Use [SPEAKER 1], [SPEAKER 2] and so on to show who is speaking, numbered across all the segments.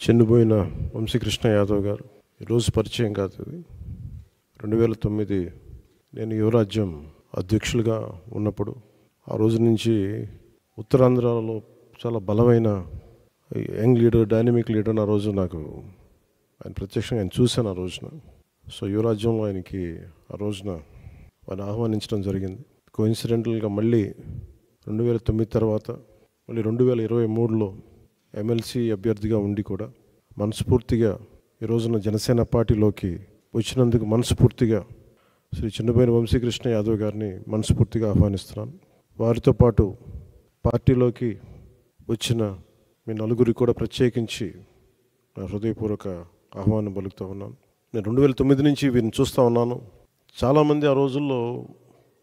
[SPEAKER 1] చెన్నుబోయిన వంశీకృష్ణ యాదవ్ గారు ఈరోజు పరిచయం కాదు. ఇది 2009 నేను యువరాజ్యం అధ్యక్షులుగా ఉన్నప్పుడు ఆ రోజు నుంచి ఉత్తరాంధ్రలో చాలా బలమైన యంగ్ లీడర్, డైనమిక్ లీడర్. ఆ రోజు నాకు ఆయన ప్రత్యక్షంగా ఆయన చూశాను ఆ రోజున. సో యువరాజ్యంలో ఆయనకి ఆ రోజున ఆయన ఆహ్వానించడం జరిగింది. కోఇన్సిడెంటల్గా మళ్ళీ 2009 తర్వాత మళ్ళీ 2023లో ఎమ్మెల్సీ అభ్యర్థిగా ఉండి కూడా మనస్ఫూర్తిగా ఈ రోజున జనసేన పార్టీలోకి వచ్చినందుకు మనస్ఫూర్తిగా శ్రీ చెన్నుబోయిన వంశీకృష్ణ యాదవ్ గారిని మనస్ఫూర్తిగా ఆహ్వానిస్తున్నాను. వారితో పాటు పార్టీలోకి వచ్చిన మీ నలుగురికి కూడా ప్రత్యేకించి నా హృదయపూర్వక ఆహ్వానం పలుకుతూ ఉన్నాను. నేను 2009 నుంచి వీరిని చూస్తూ ఉన్నాను. చాలామంది ఆ రోజుల్లో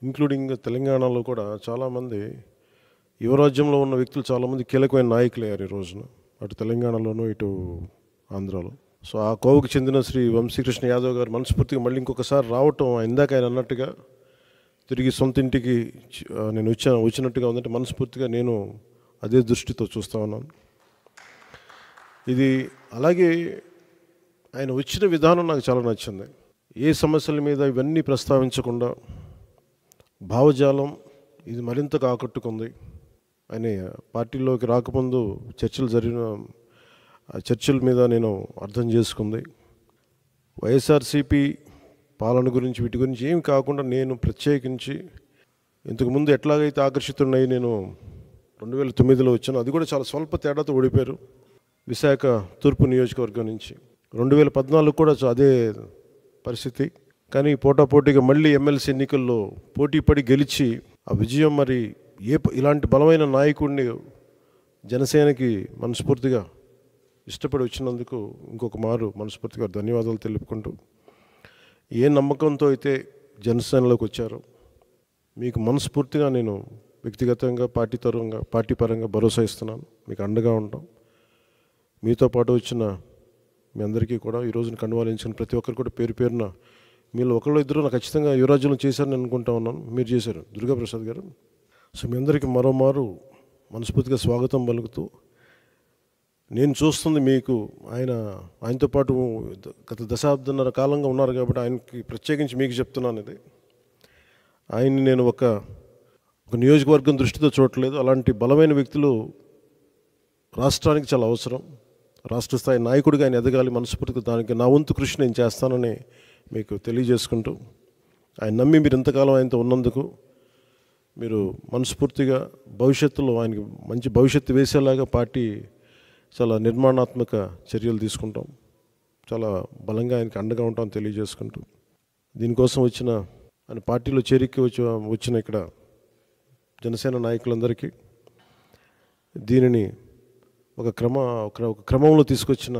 [SPEAKER 1] ఇంక్లూడింగ్ తెలంగాణలో కూడా చాలామంది యువరాజ్యంలో ఉన్న వ్యక్తులు చాలామంది కీలకమైన నాయకులు అయ్యారు ఈ రోజున, అటు తెలంగాణలోనూ ఇటు ఆంధ్రాలో. సో ఆ కోవకు చెందిన శ్రీ వంశీకృష్ణ యాదవ్ గారు మనస్ఫూర్తిగా మళ్ళీ ఇంకొకసారి రావటం, ఇందాక ఆయన అన్నట్టుగా తిరిగి సొంత ఇంటికి నేను వచ్చినట్టుగా ఉందంటే మనస్ఫూర్తిగా నేను అదే దృష్టితో చూస్తూ ఉన్నాను. ఇది అలాగే ఆయన వచ్చిన విధానం నాకు చాలా నచ్చింది. ఏ సమస్యల మీద ఇవన్నీ ప్రస్తావించకుండా భావజాలం ఇది మరింతగా ఆకట్టుకుంది. ఆయన పార్టీలోకి రాకముందు జరిగిన చర్చల మీద నేను అర్థం చేసుకుంది. వైఎస్ఆర్సీపీ పాలన గురించి వీటి గురించి ఏమి కాకుండా నేను ప్రత్యేకించి ఇంతకుముందు ఎట్లాగైతే ఆకర్షితున్నాయి నేను 2009లో వచ్చాను. అది కూడా చాలా స్వల్ప తేడాతో ఓడిపోయారు విశాఖ తూర్పు నియోజకవర్గం నుంచి. 2014 కూడా అదే పరిస్థితి. కానీ పోటాపోటీగా మళ్ళీ ఎమ్మెల్సీ ఎన్నికల్లో పోటీపడి గెలిచి ఆ విజయం మరి ఇలాంటి బలమైన నాయకుడిని జనసేనకి మనస్ఫూర్తిగా ఇష్టపడి వచ్చినందుకు ఇంకొక మారు మనస్ఫూర్తిగా ధన్యవాదాలు తెలుపుకుంటూ, ఏ నమ్మకంతో అయితే జనసేనలోకి వచ్చారో మీకు మనస్ఫూర్తిగా నేను వ్యక్తిగతంగా పార్టీ పరంగా భరోసా ఇస్తున్నాను. మీకు అండగా ఉంటాం. మీతో పాటు వచ్చిన మీ అందరికీ కూడా ఈ రోజున కండువాలించిన ప్రతి ఒక్కరు కూడా పేరు పేరున మీరు ఒకళ్ళు ఇద్దరు నాకు ఖచ్చితంగా యువరాజ్యంలో చేశారని అనుకుంటా ఉన్నాను. మీరు చేశారు, దుర్గాప్రసాద్ గారు. సో మీ అందరికీ మరోమారు మనస్ఫూర్తిగా స్వాగతం పలుకుతూ, నేను చూస్తుంది మీకు ఆయనతో పాటు గత దశాబ్దన్నర కాలంగా ఉన్నారు కాబట్టి ఆయనకి ప్రత్యేకించి మీకు చెప్తున్నాను. ఇది ఆయన్ని నేను ఒక నియోజకవర్గం దృష్టితో చూడట్లేదు. అలాంటి బలమైన వ్యక్తులు రాష్ట్రానికి చాలా అవసరం. రాష్ట్ర స్థాయి నాయకుడిగా ఆయన ఎదగాలి. మనస్ఫూర్తిగా దానికి నా వంతు కృషి నేను చేస్తానని మీకు తెలియజేసుకుంటూ, ఆయన నమ్మి మీరు ఇంతకాలం ఆయనతో ఉన్నందుకు మీరు మనస్ఫూర్తిగా భవిష్యత్తులో ఆయనకి మంచి భవిష్యత్తు వేసేలాగా పార్టీ చాలా నిర్మాణాత్మక చర్యలు తీసుకుంటాం. చాలా బలంగా ఆయనకి అండగా ఉంటామని తెలియజేసుకుంటూ, దీనికోసం ఆయన పార్టీలో చేరిక వచ్చిన ఇక్కడ జనసేన నాయకులందరికీ, దీనిని ఒక క్రమంలో తీసుకొచ్చిన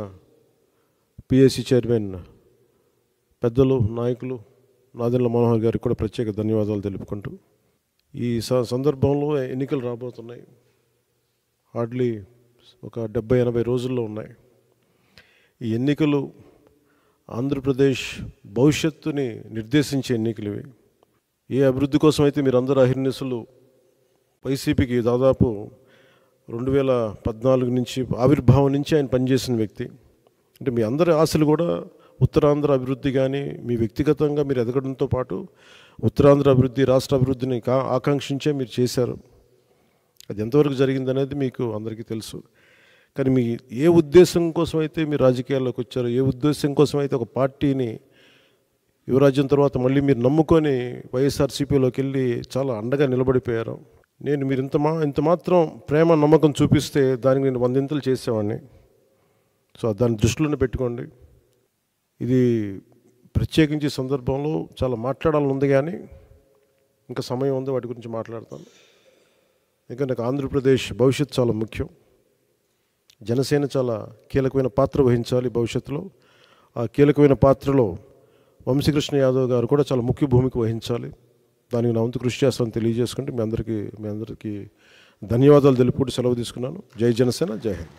[SPEAKER 1] పిఎస్సి చైర్మన్ పెద్దలు నాయకులు నాదెండ్ల మనోహర్ గారికి కూడా ప్రత్యేక ధన్యవాదాలు తెలుపుకుంటూ, ఈ సందర్భంలో ఎన్నికలు రాబోతున్నాయి. హార్డ్లీ ఒక 70-80 రోజుల్లో ఉన్నాయి. ఈ ఎన్నికలు ఆంధ్రప్రదేశ్ భవిష్యత్తుని నిర్దేశించే ఎన్నికలు ఇవి. ఏ అభివృద్ధి కోసం అయితే మీరు అందరూ అహిర్నిశలు వైసీపీకి దాదాపు 2014 నుంచి ఆవిర్భావం నుంచి ఆయన పనిచేసిన వ్యక్తి. అంటే మీ అందరి ఆశలు కూడా ఉత్తరాంధ్ర అభివృద్ధి కానీ మీ వ్యక్తిగతంగా మీరు ఎదగడంతో పాటు ఉత్తరాంధ్ర అభివృద్ధి, రాష్ట్ర అభివృద్ధిని ఆకాంక్షించే మీరు చేశారు. అది ఎంతవరకు జరిగిందనేది మీకు అందరికీ తెలుసు. కానీ మీ ఏ ఉద్దేశం కోసం అయితే మీరు రాజకీయాల్లోకి వచ్చారో, ఏ ఉద్దేశం కోసం అయితే ఒక పార్టీని యువరాజ్యం తర్వాత మళ్ళీ మీరు నమ్ముకొని వైఎస్ఆర్సీపీలోకి వెళ్ళి చాలా అండగా నిలబడిపోయారు. మీరు ఇంత మాత్రం ప్రేమ నమ్మకం చూపిస్తే దానికి నేను 100 చేసేవాడిని. సో దాన్ని దృష్టిలోనే పెట్టుకోండి. ఇది ప్రత్యేకించి సందర్భంలో చాలా మాట్లాడాలని ఉంది, కానీ ఇంకా సమయం ఉంది, వాటి గురించి మాట్లాడతాను. ఇంకా నాకు ఆంధ్రప్రదేశ్ భవిష్యత్తు చాలా ముఖ్యం. జనసేన చాలా కీలకమైన పాత్ర వహించాలి భవిష్యత్తులో. ఆ కీలకమైన పాత్రలో వంశీకృష్ణ యాదవ్ గారు కూడా చాలా ముఖ్య భూమిక వహించాలి. దానికి నా వంతు కృషి చేస్తానని తెలియజేసుకుంటే మీ అందరికీ ధన్యవాదాలు తెలుపుకుంటూ సెలవు తీసుకున్నాను. జై జనసేన, జై హింద్.